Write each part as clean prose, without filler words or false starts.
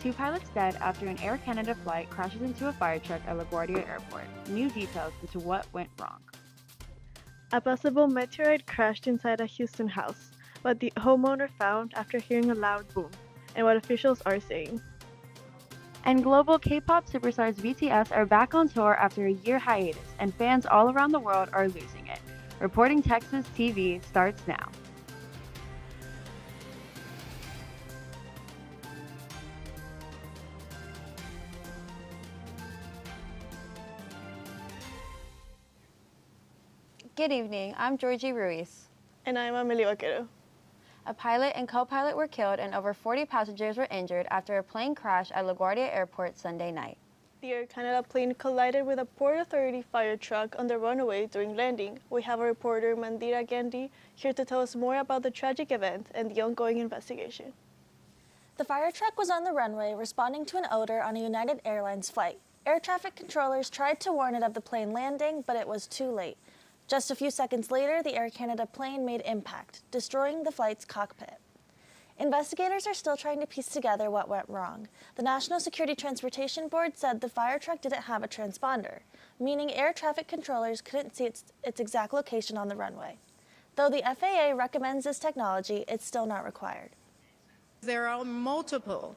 2 pilots dead after an Air Canada flight crashes into a fire truck at LaGuardia Airport. New details into what went wrong. A possible meteorite crashed inside a Houston house, what the homeowner found after hearing a loud boom, and what officials are saying. And global K-pop superstars BTS are back on tour after a year hiatus, and fans all around the world are losing it. Reporting Texas TV starts now. Good evening, I'm Georgie Ruiz. And I'm Amelie Vaquero. A pilot and co-pilot were killed and over 40 passengers were injured after a plane crashed at LaGuardia Airport Sunday night. The Air Canada plane collided with a Port Authority fire truck on the runway during landing. We have our reporter Mandira Gandhi here to tell us more about the tragic event and the ongoing investigation. The fire truck was on the runway responding to an odor on a United Airlines flight. Air traffic controllers tried to warn it of the plane landing, but it was too late. Just a few seconds later, the Air Canada plane made impact, destroying the flight's cockpit. Investigators are still trying to piece together what went wrong. The National Security Transportation Board said the fire truck didn't have a transponder, meaning air traffic controllers couldn't see its exact location on the runway. Though the FAA recommends this technology, it's still not required. There are multiple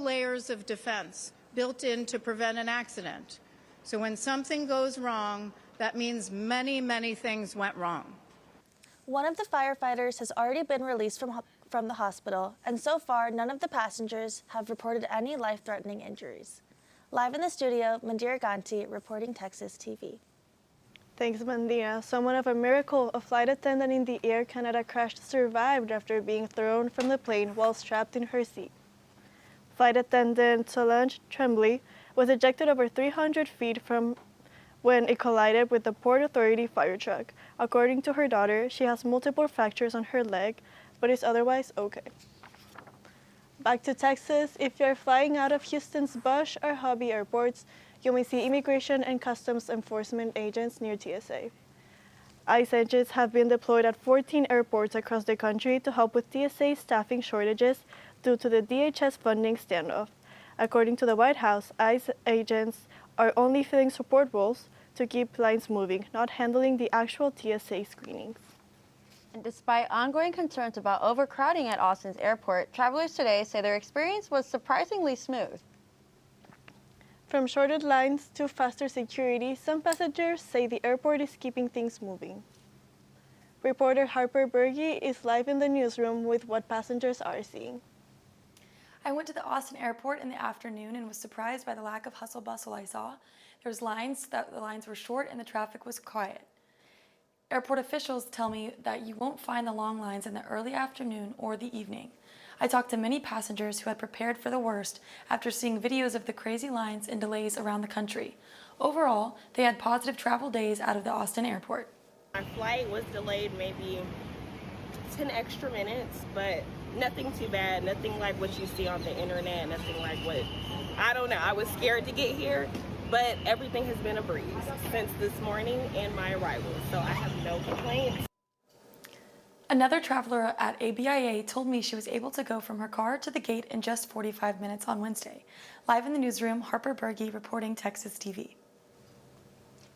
layers of defense built in to prevent an accident. So when something goes wrong, that means many things went wrong. One of the firefighters has already been released from the hospital, and so far, none of the passengers have reported any life-threatening injuries. Live in the studio, Mandira Gandhi, reporting Texas TV. Thanks, Mandira. Somewhat of a miracle, a flight attendant in the Air Canada crash survived after being thrown from the plane while strapped in her seat. Flight attendant Solange Tremblay was ejected over 300 feet from when it collided with the Port Authority fire truck. According to her daughter, she has multiple fractures on her leg, but is otherwise okay. Back to Texas, if you're flying out of Houston's Bush or Hobby airports, you may see immigration and customs enforcement agents near TSA. ICE agents have been deployed at 14 airports across the country to help with TSA staffing shortages due to the DHS funding standoff. According to the White House, ICE agents are only filling support roles to keep lines moving, not handling the actual TSA screenings. And despite ongoing concerns about overcrowding at Austin's airport, travelers today say their experience was surprisingly smooth. From shorter lines to faster security, some passengers say the airport is keeping things moving. Reporter Harper Berge is live in the newsroom with what passengers are seeing. I went to the Austin airport in the afternoon and was surprised by the lack of hustle bustle I saw. There was the lines were short and the traffic was quiet. Airport officials tell me that you won't find the long lines in the early afternoon or the evening. I talked to many passengers who had prepared for the worst after seeing videos of the crazy lines and delays around the country. Overall, they had positive travel days out of the Austin airport. My flight was delayed maybe 10 extra minutes, but nothing too bad, nothing like what you see on the internet, nothing like what, I don't know, I was scared to get here, but everything has been a breeze since this morning and my arrival, so I have no complaints. Another traveler at ABIA told me she was able to go from her car to the gate in just 45 minutes on Wednesday. Live in the newsroom, Harper Berge reporting Texas TV.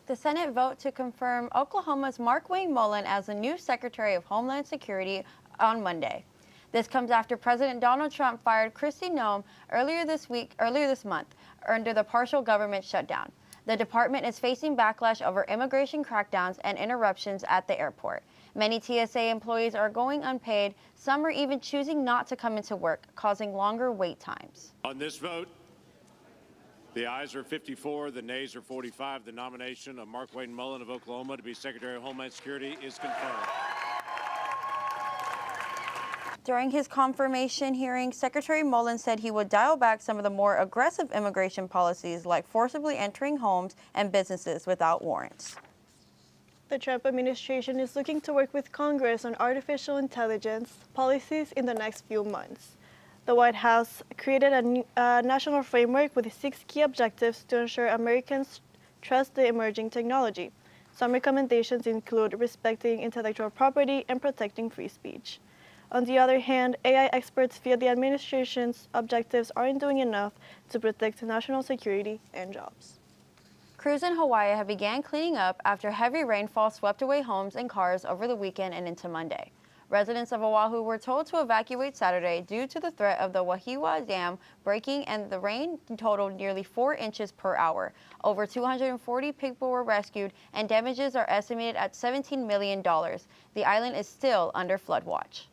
The Senate vote to confirm Oklahoma's Markwayne Mullin as the new Secretary of Homeland Security on Monday. This comes after President Donald Trump fired Kristi Noem earlier this month, under the partial government shutdown. The department is facing backlash over immigration crackdowns and interruptions at the airport. Many TSA employees are going unpaid. Some are even choosing not to come into work, causing longer wait times. On this vote, the ayes are 54, the nays are 45. The nomination of Markwayne Mullin of Oklahoma to be Secretary of Homeland Security is confirmed. During his confirmation hearing, Secretary Mullin said he would dial back some of the more aggressive immigration policies like forcibly entering homes and businesses without warrants. The Trump administration is looking to work with Congress on artificial intelligence policies in the next few months. The White House created a national framework with 6 key objectives to ensure Americans trust the emerging technology. Some recommendations include respecting intellectual property and protecting free speech. On the other hand, AI experts feel the administration's objectives aren't doing enough to protect national security and jobs. Crews in Hawaii have began cleaning up after heavy rainfall swept away homes and cars over the weekend and into Monday. Residents of Oahu were told to evacuate Saturday due to the threat of the Wahiawa Dam breaking, and the rain totaled nearly 4 inches per hour. Over 240 people were rescued, and damages are estimated at $17 million. The island is still under flood watch.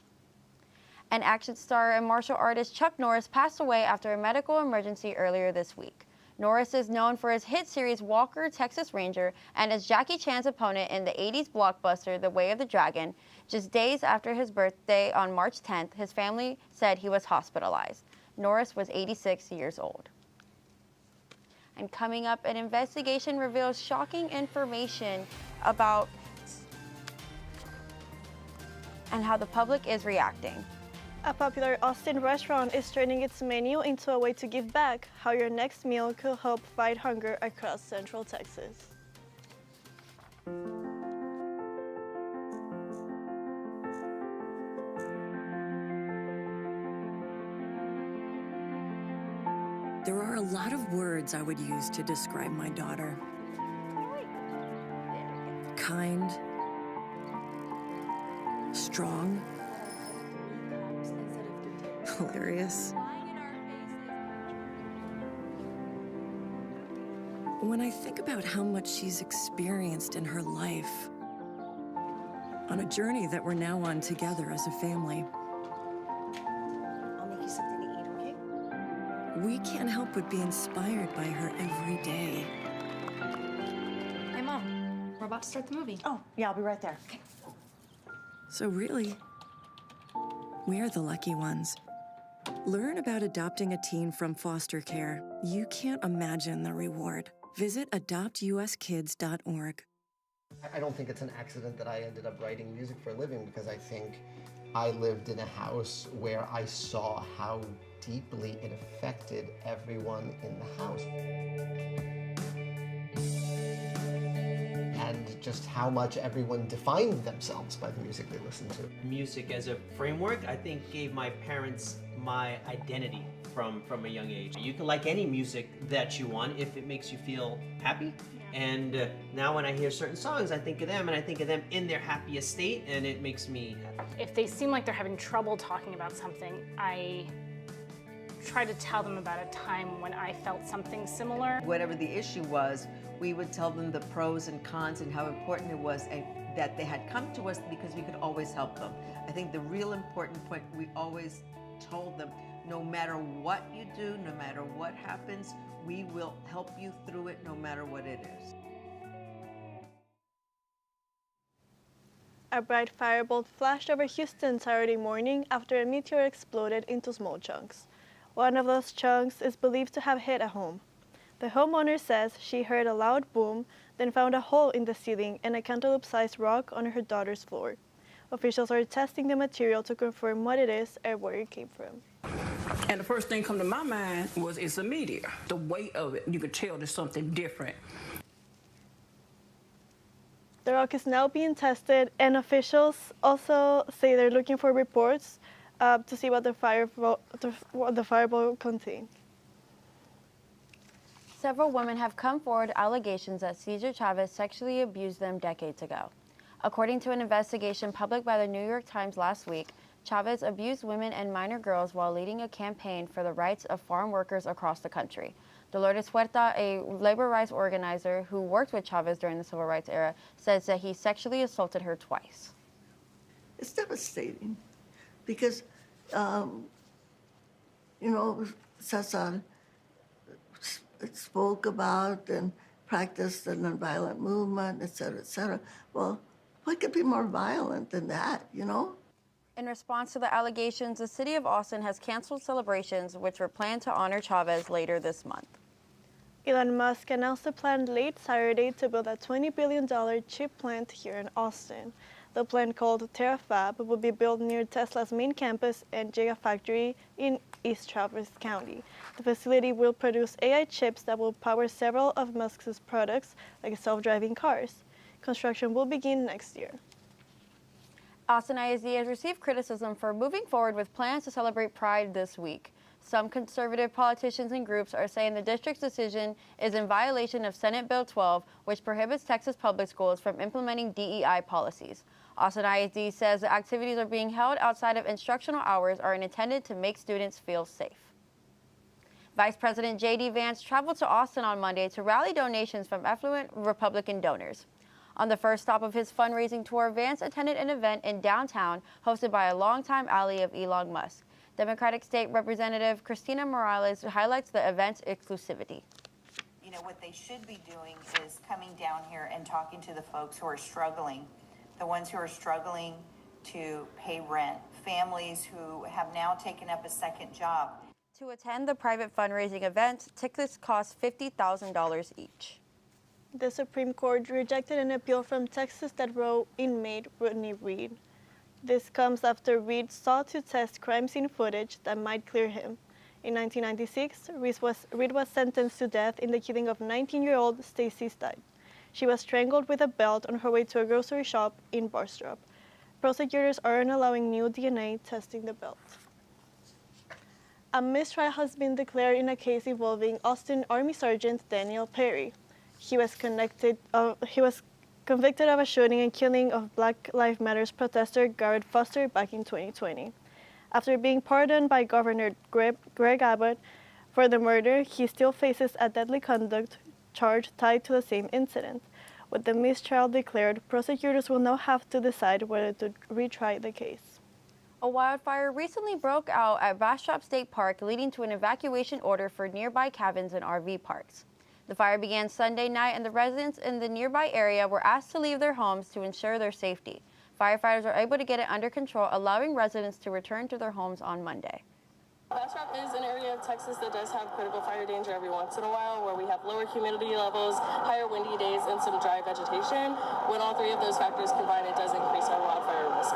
And action star and martial artist Chuck Norris passed away after a medical emergency earlier this week. Norris is known for his hit series Walker, Texas Ranger, and as Jackie Chan's opponent in the 80s blockbuster The Way of the Dragon. Just days after his birthday on March 10th, his family said he was hospitalized. Norris was 86 years old. And coming up, an investigation reveals shocking information about and how the public is reacting. A popular Austin restaurant is turning its menu into a way to give back, how your next meal could help fight hunger across Central Texas. There are a lot of words I would use to describe my daughter. Kind, strong, hilarious. When I think about how much she's experienced in her life, on a journey that we're now on together as a family, I'll make you something to eat, okay? we can't help but be inspired by her every day. Hey, Mom, we're about to start the movie. Oh, yeah, I'll be right there. Okay. So really, we're the lucky ones. Learn about adopting a teen from foster care. You can't imagine the reward. Visit adoptuskids.org. I don't think it's an accident that I ended up writing music for a living, because I think I lived in a house where I saw how deeply it affected everyone in the house. And just how much everyone defined themselves by the music they listened to. Music as a framework, I think, gave my parents my identity from a young age. You can like any music that you want if it makes you feel happy. And now when I hear certain songs, I think of them, and I think of them in their happiest state, and it makes me happy. If they seem like they're having trouble talking about something, I try to tell them about a time when I felt something similar. Whatever the issue was, we would tell them the pros and cons and how important it was, and that they had come to us because we could always help them. I think the real important point, we always told them, no matter what you do, no matter what happens, we will help you through it no matter what it is. A bright firebolt flashed over Houston Saturday morning after a meteor exploded into small chunks. One of those chunks is believed to have hit a home. The homeowner says she heard a loud boom, then found a hole in the ceiling and a cantaloupe-sized rock on her daughter's floor. Officials are testing the material to confirm what it is and where it came from. And the first thing come to my mind was it's a meteor. The weight of it, you could tell there's something different. The rock is now being tested, and officials also say they're looking for reports to see what the firebolt contained. Several women have come forward allegations that Cesar Chavez sexually abused them decades ago. According to an investigation published by the New York Times last week, Chavez abused women and minor girls while leading a campaign for the rights of farm workers across the country. Dolores Huerta, a labor rights organizer who worked with Chavez during the civil rights era, says that he sexually assaulted her twice. It's devastating because, Cesar spoke about and practiced the nonviolent movement, et cetera, et cetera. Well, what could be more violent than that, you know? In response to the allegations, the city of Austin has canceled celebrations which were planned to honor Chavez later this month. Elon Musk announced a plan late Saturday to build a $20 billion chip plant here in Austin. The plant, called TerraFab, will be built near Tesla's main campus and Gigafactory in East Traverse County. The facility will produce AI chips that will power several of Musk's products, like self-driving cars. Construction will begin next year. Austin ISD has received criticism for moving forward with plans to celebrate Pride this week. Some conservative politicians and groups are saying the district's decision is in violation of Senate Bill 12, which prohibits Texas public schools from implementing DEI policies. Austin ISD says the activities are being held outside of instructional hours are intended to make students feel safe. Vice President J.D. Vance traveled to Austin on Monday to rally donations from affluent Republican donors. On the first stop of his fundraising tour, Vance attended an event in downtown hosted by a longtime ally of Elon Musk. Democratic State Representative Cristina Morales highlights the event's exclusivity. You know, what they should be doing is coming down here and talking to the folks who are struggling, the ones who are struggling to pay rent, families who have now taken up a second job. To attend the private fundraising event, tickets cost $50,000 each. The Supreme Court rejected an appeal from Texas death row inmate Rodney Reed. This comes after Reed sought to test crime scene footage that might clear him. In 1996, Reed was sentenced to death in the killing of 19-year-old Stacy Stipe. She was strangled with a belt on her way to a grocery shop in Bastrop. Prosecutors aren't allowing new DNA testing the belt. A mistrial has been declared in a case involving Austin Army Sergeant Daniel Perry. He was convicted of a shooting and killing of Black Lives Matter protester Garrett Foster back in 2020. After being pardoned by Governor Greg Abbott for the murder, he still faces a deadly conduct charge tied to the same incident. With the mistrial declared, prosecutors will now have to decide whether to retry the case. A wildfire recently broke out at Bastrop State Park, leading to an evacuation order for nearby cabins and RV parks. The fire began Sunday night, and the residents in the nearby area were asked to leave their homes to ensure their safety. Firefighters were able to get it under control, allowing residents to return to their homes on Monday. Bastrop is an area of Texas that does have critical fire danger every once in a while, where we have lower humidity levels, higher windy days, and some dry vegetation. When all three of those factors combine, it does increase our wildfire risk.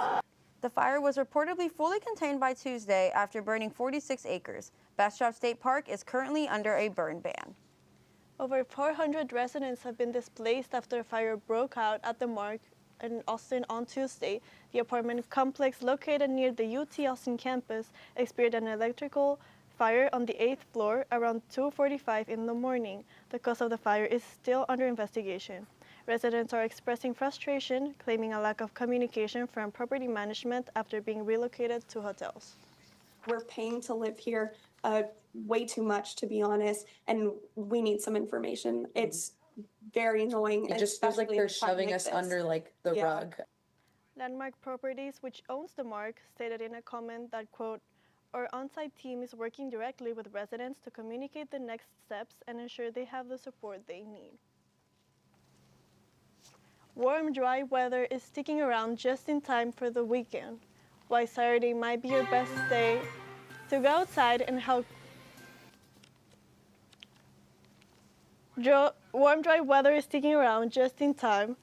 The fire was reportedly fully contained by Tuesday after burning 46 acres. Bastrop State Park is currently under a burn ban. Over 400 residents have been displaced after a fire broke out at the Mark in Austin on Tuesday. The apartment complex located near the UT Austin campus experienced an electrical fire on the 8th floor around 2:45 in the morning. The cause of the fire is still under investigation. Residents are expressing frustration, claiming a lack of communication from property management after being relocated to hotels. We're paying to live here way too much, to be honest, and we need some information. It's very annoying. It just feels like they're shoving us under like the rug. Landmark Properties, which owns the Mark, stated in a comment that, quote, "Our on-site team is working directly with residents to communicate the next steps and ensure they have the support they need." Warm, dry weather is sticking around just in time for the weekend. Why Saturday might be your best day to go outside and how warm, dry weather is sticking around just in time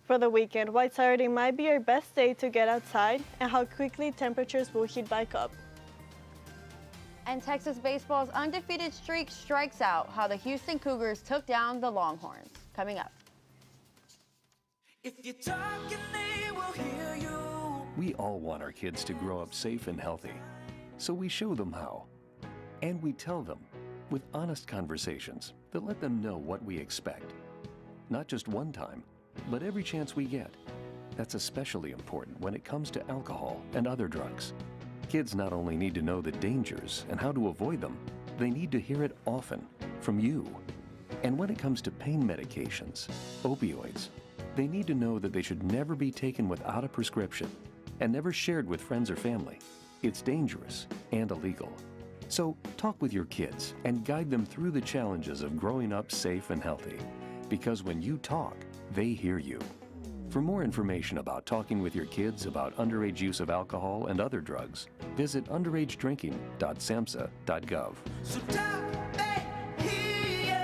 for the weekend. Why Saturday might be your best day to get outside and how quickly temperatures will heat back up. And Texas baseball's undefeated streak strikes out, how the Houston Cougars took down the Longhorns. Coming up. If you're talking, they will hear you. We all want our kids to grow up safe and healthy, so we show them how. And we tell them with honest conversations that let them know what we expect. Not just one time, but every chance we get. That's especially important when it comes to alcohol and other drugs. Kids not only need to know the dangers and how to avoid them, they need to hear it often from you. And when it comes to pain medications, opioids, they need to know that they should never be taken without a prescription and never shared with friends or family. It's dangerous and illegal. So talk with your kids and guide them through the challenges of growing up safe and healthy. Because when you talk, they hear you. For more information about talking with your kids about underage use of alcohol and other drugs, visit underagedrinking.samhsa.gov. So talk, they hear you.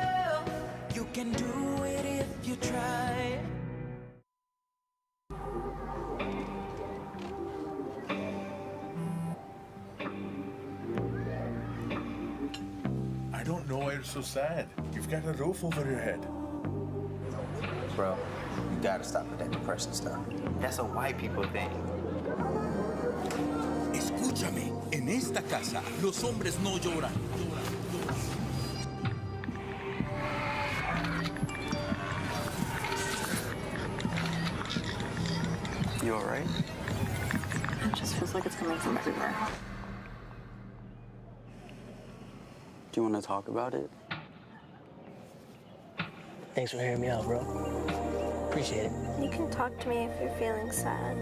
You can do it if you try. I don't know why you're so sad. You've got a roof over your head. Bro, you gotta stop with that depression stuff. That's a white people thing. En esta casa, los hombres no lloran. You all right? It just feels like it's coming from everywhere. Do you want to talk about it? Thanks for hearing me out, bro. Appreciate it. You can talk to me if you're feeling sad.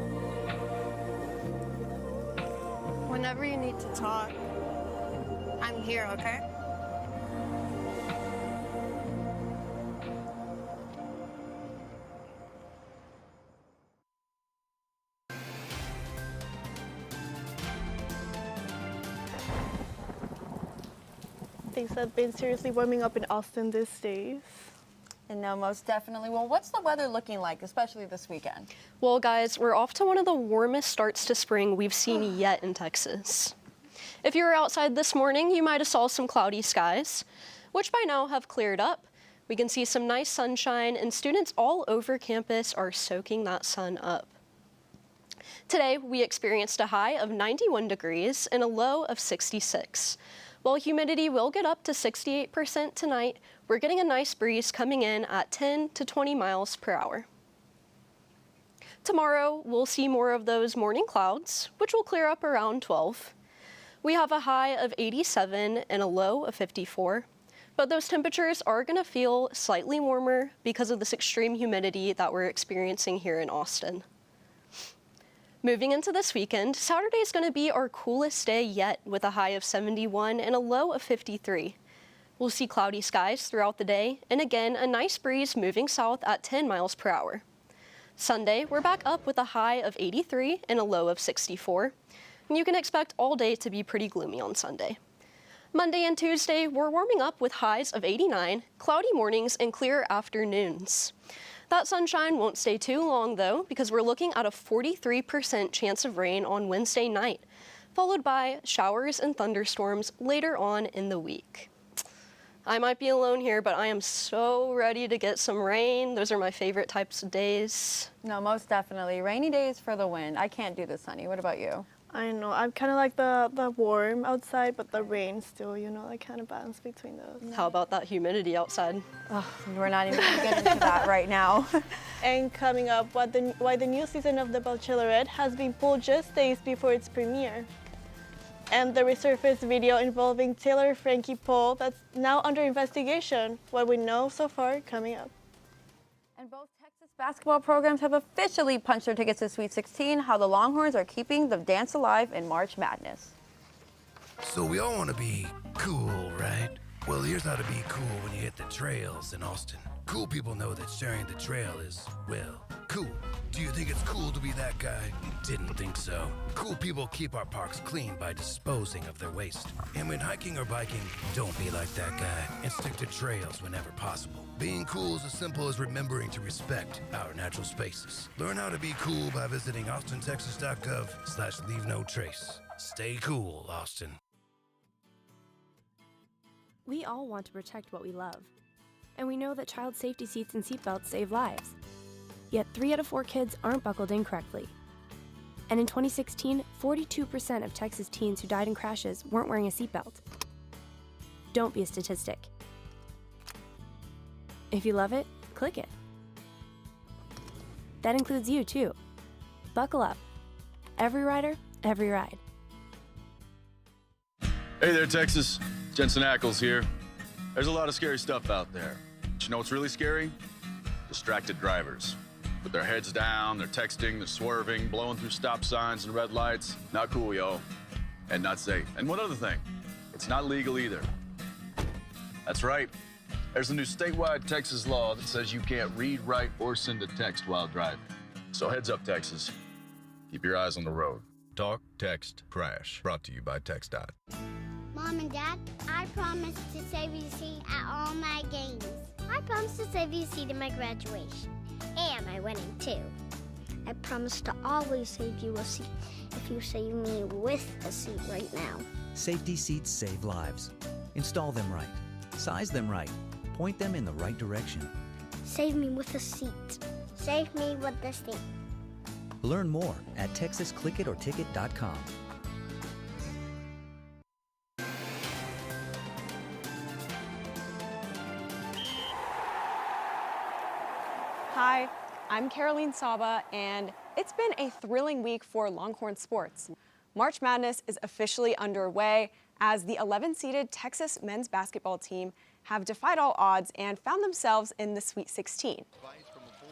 Whenever you need to talk, I'm here, okay? Things have been seriously warming up in Austin these days. And no, most definitely. Well, what's the weather looking like, especially this weekend? Well, guys, we're off to one of the warmest starts to spring we've seen yet in Texas. If you were outside this morning, you might have saw some cloudy skies, which by now have cleared up. We can see some nice sunshine, and students all over campus are soaking that sun up. Today, we experienced a high of 91 degrees and a low of 66. While humidity will get up to 68% tonight, we're getting a nice breeze coming in at 10 to 20 miles per hour. Tomorrow, we'll see more of those morning clouds, which will clear up around 12. We have a high of 87 and a low of 54, but those temperatures are going to feel slightly warmer because of this extreme humidity that we're experiencing here in Austin. Moving into this weekend, Saturday is going to be our coolest day yet with a high of 71 and a low of 53. We'll see cloudy skies throughout the day, and again, a nice breeze moving south at 10 miles per hour. Sunday, we're back up with a high of 83 and a low of 64. And you can expect all day to be pretty gloomy on Sunday. Monday and Tuesday, we're warming up with highs of 89, cloudy mornings, and clear afternoons. That sunshine won't stay too long, though, because we're looking at a 43% chance of rain on Wednesday night, followed by showers and thunderstorms later on in the week. I might be alone here, but I am so ready to get some rain. Those are my favorite types of days. No, most definitely. Rainy days for the win. I can't do the sunny. What about you? I know, I'm kind of like the warm outside, but the rain still, you know, like kind of balance between those. How about that humidity outside? Oh, we're not even going to get into that right now. And coming up, why the new season of The Bachelorette has been pulled just days before its premiere. And the resurfaced video involving Taylor Frankie Paul that's now under investigation. What we know so far coming up. And both Texas basketball programs have officially punched their tickets to Sweet 16, how the Longhorns are keeping the dance alive in March Madness. So we all want to be cool, right? Well, here's how to be cool when you hit the trails in Austin. Cool people know that sharing the trail is, well, cool. Do you think it's cool to be that guy? Didn't think so. Cool people keep our parks clean by disposing of their waste. And when hiking or biking, don't be like that guy and stick to trails whenever possible. Being cool is as simple as remembering to respect our natural spaces. Learn how to be cool by visiting austintexas.gov/leave-no-trace. Stay cool, Austin. We all want to protect what we love. And we know that child safety seats and seatbelts save lives. Yet 3 out of 4 kids aren't buckled in correctly. And in 2016, 42% of Texas teens who died in crashes weren't wearing a seatbelt. Don't be a statistic. If you love it, click it. That includes you, too. Buckle up. Every rider, every ride. Hey there, Texas. Jensen Ackles here. There's a lot of scary stuff out there. But you know what's really scary? Distracted drivers. With their heads down, they're texting, they're swerving, blowing through stop signs and red lights. Not cool, yo. And not safe. And one other thing, it's not legal either. That's right. There's a new statewide Texas law that says you can't read, write, or send a text while driving. So heads up, Texas. Keep your eyes on the road. Talk, text, crash. Brought to you by TxDOT. Mom and Dad, I promise to save you a seat at all my games. I promise to save you a seat at my graduation and my wedding, too. I promise to always save you a seat if you save me with a seat right now. Safety seats save lives. Install them right. Size them right. Point them in the right direction. Save me with a seat. Save me with the seat. Learn more at texasclickitorticket.com. Hi, I'm Caroline Saba, and it's been a thrilling week for Longhorn sports. March Madness is officially underway as the 11-seeded Texas men's basketball team have defied all odds and found themselves in the Sweet 16.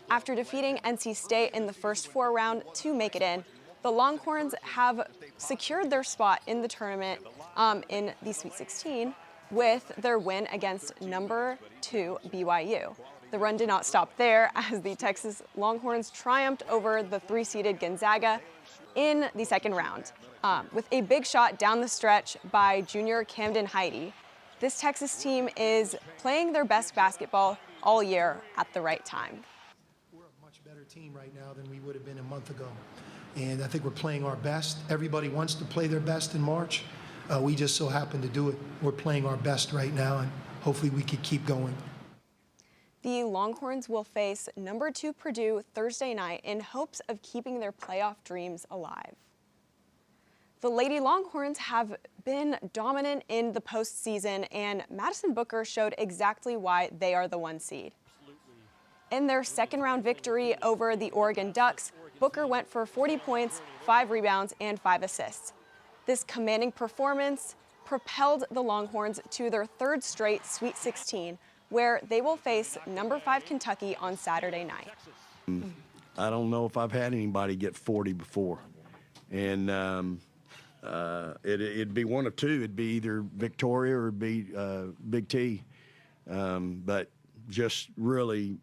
After defeating NC State in the first 4 round to make it in, the Longhorns have secured their spot in the tournament in the Sweet 16 with their win against number 2 BYU. The run did not stop there as the Texas Longhorns triumphed over the 3-seeded Gonzaga in the second round with a big shot down the stretch by junior Camden Heide. This Texas team is playing their best basketball all year at the right time. We're a much better team right now than we would have been a month ago. And I think we're playing our best. Everybody wants to play their best in March. We just so happen to do it. We're playing our best right now, and hopefully we could keep going. The Longhorns will face number 2 Purdue Thursday night in hopes of keeping their playoff dreams alive. The Lady Longhorns have been dominant in the postseason, and Madison Booker showed exactly why they are the 1 seed. In their second round victory over the Oregon Ducks, Booker went for 40 points, 5 rebounds, and 5 assists. This commanding performance propelled the Longhorns to their 3rd straight Sweet 16, where they will face number 5 Kentucky on Saturday night. I don't know if I've had anybody get 40 before. And it'd be one of two. It'd be either Victoria or it'd be Big T. But just really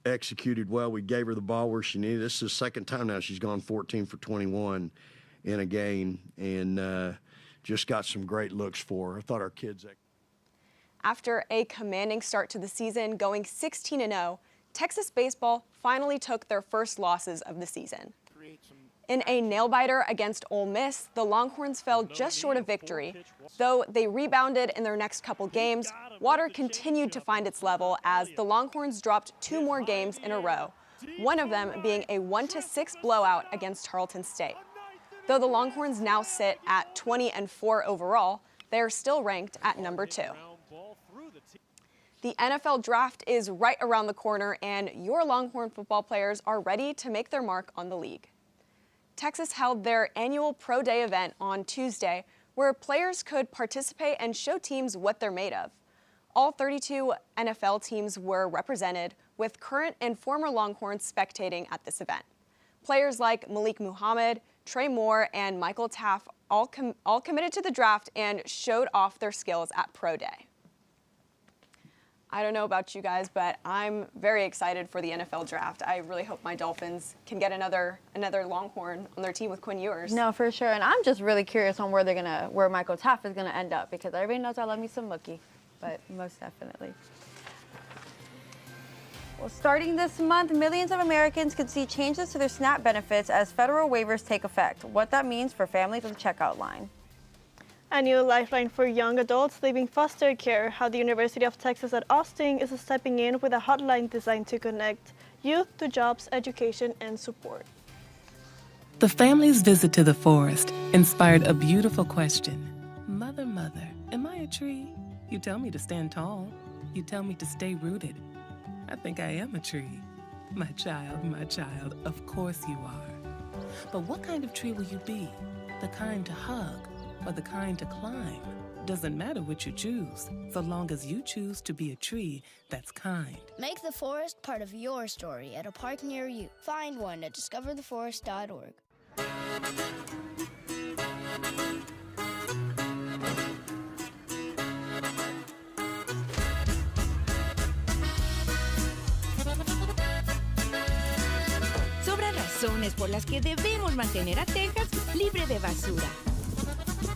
executed well. We gave her the ball where she needed. This is the second time now she's gone 14 for 21 in a game, and just got some great looks for her. I thought our kids... After a commanding start to the season, going 16-0, Texas baseball finally took their first losses of the season. In a nail-biter against Ole Miss, the Longhorns fell just short of victory. Though they rebounded in their next couple games, water continued to find its level as the Longhorns dropped 2 more games in a row, one of them being a 1-6 blowout against Tarleton State. Though the Longhorns now sit at 20-4 overall, they are still ranked at number 2. The NFL draft is right around the corner, and your Longhorn football players are ready to make their mark on the league. Texas held their annual Pro Day event on Tuesday, where players could participate and show teams what they're made of. All 32 NFL teams were represented, with current and former Longhorns spectating at this event. Players like Malik Muhammad, Trey Moore, and Michael Taff all committed to the draft and showed off their skills at Pro Day. I don't know about you guys, but I'm very excited for the NFL draft. I really hope my Dolphins can get another Longhorn on their team with Quinn Ewers. No, for sure. And I'm just really curious on where Michael Taff is gonna end up, because everybody knows I love me some Mookie, but most definitely. Well, starting this month, millions of Americans could see changes to their SNAP benefits as federal waivers take effect. What that means for families at the checkout line. A new lifeline for young adults leaving foster care. How the University of Texas at Austin is stepping in with a hotline designed to connect youth to jobs, education, and support. The family's visit to the forest inspired a beautiful question. Mother, mother, am I a tree? You tell me to stand tall. You tell me to stay rooted. I think I am a tree. My child, of course you are. But what kind of tree will you be? The kind to hug or the kind to climb? Doesn't matter which you choose, so long as you choose to be a tree that's kind. Make the forest part of your story at a park near you. Find one at discovertheforest.org. Sobran razones por las que debemos mantener a Texas libre de basura.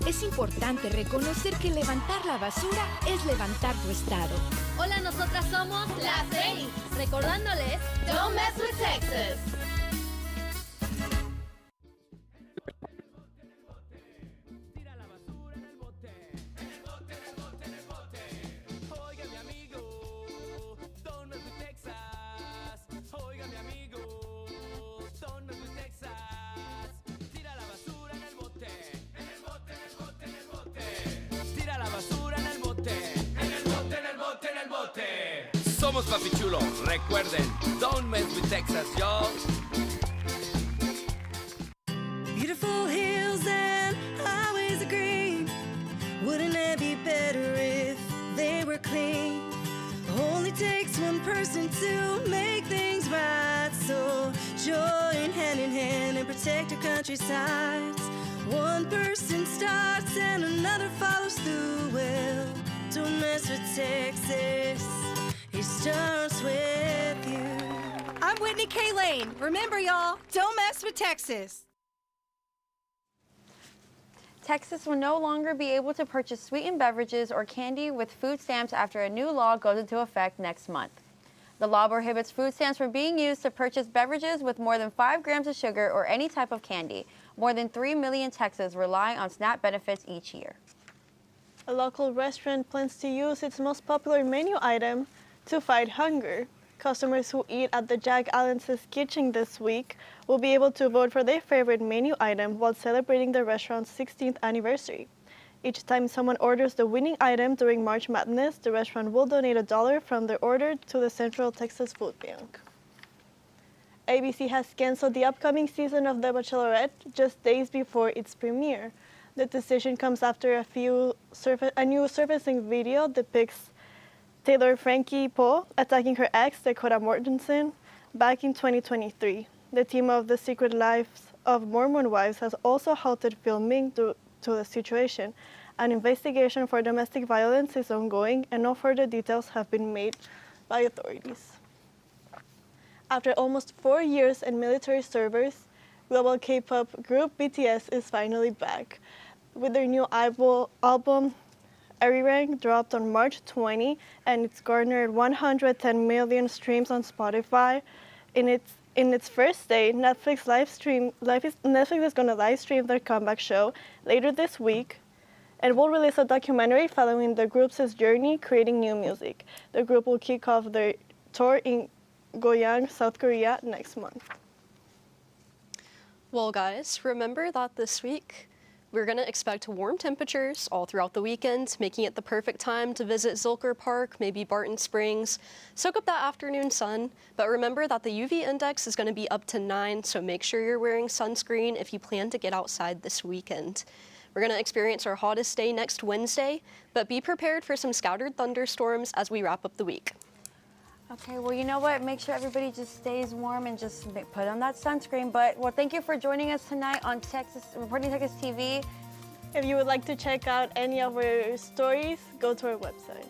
Es importante reconocer que levantar la basura es levantar tu estado. Hola, nosotras somos las 6, recordándoles Don't Mess with Texas. Vamos, papi chulo. Recuerden, don't mess with Texas, y'all. Beautiful hills and highways of green. Wouldn't it be better if they were clean? Only takes one person to make things right. So join hand in hand and protect our countrysides. One person starts and another follows through. Well, don't mess with Texas. It starts with you. I'm Whitney K. Lane. Remember, y'all, don't mess with Texas. Texas will no longer be able to purchase sweetened beverages or candy with food stamps after a new law goes into effect next month. The law prohibits food stamps from being used to purchase beverages with more than 5 grams of sugar or any type of candy. More than 3 million Texans rely on SNAP benefits each year. A local restaurant plans to use its most popular menu item to fight hunger. Customers who eat at the Jack Allen's Kitchen this week will be able to vote for their favorite menu item while celebrating the restaurant's 16th anniversary. Each time someone orders the winning item during March Madness, the restaurant will donate $1 from their order to the Central Texas Food Bank. ABC has canceled the upcoming season of The Bachelorette just days before its premiere. The decision comes after a new surfacing video depicts Taylor Frankie Poe attacking her ex, Dakota Mortensen, back in 2023. The team of The Secret Lives of Mormon Wives has also halted filming due to the situation. An investigation for domestic violence is ongoing, and no further details have been made by authorities. After almost 4 years in military service, global K-pop group BTS is finally back. With their new album, Arirang, dropped on March 20, and it's garnered 110 million streams on Spotify. In its first day, Netflix is going to live stream their comeback show later this week, and will release a documentary following the group's journey creating new music. The group will kick off their tour in Goyang, South Korea next month. Well, guys, remember that this week we're going to expect warm temperatures all throughout the weekend, making it the perfect time to visit Zilker Park, maybe Barton Springs, soak up that afternoon sun. But remember that the UV index is going to be up to 9, so make sure you're wearing sunscreen if you plan to get outside this weekend. We're going to experience our hottest day next Wednesday, but be prepared for some scattered thunderstorms as we wrap up the week. Okay, well, you know what? Make sure everybody just stays warm and just put on that sunscreen. But, well, thank you for joining us tonight on Reporting Texas TV. If you would like to check out any of our stories, go to our website.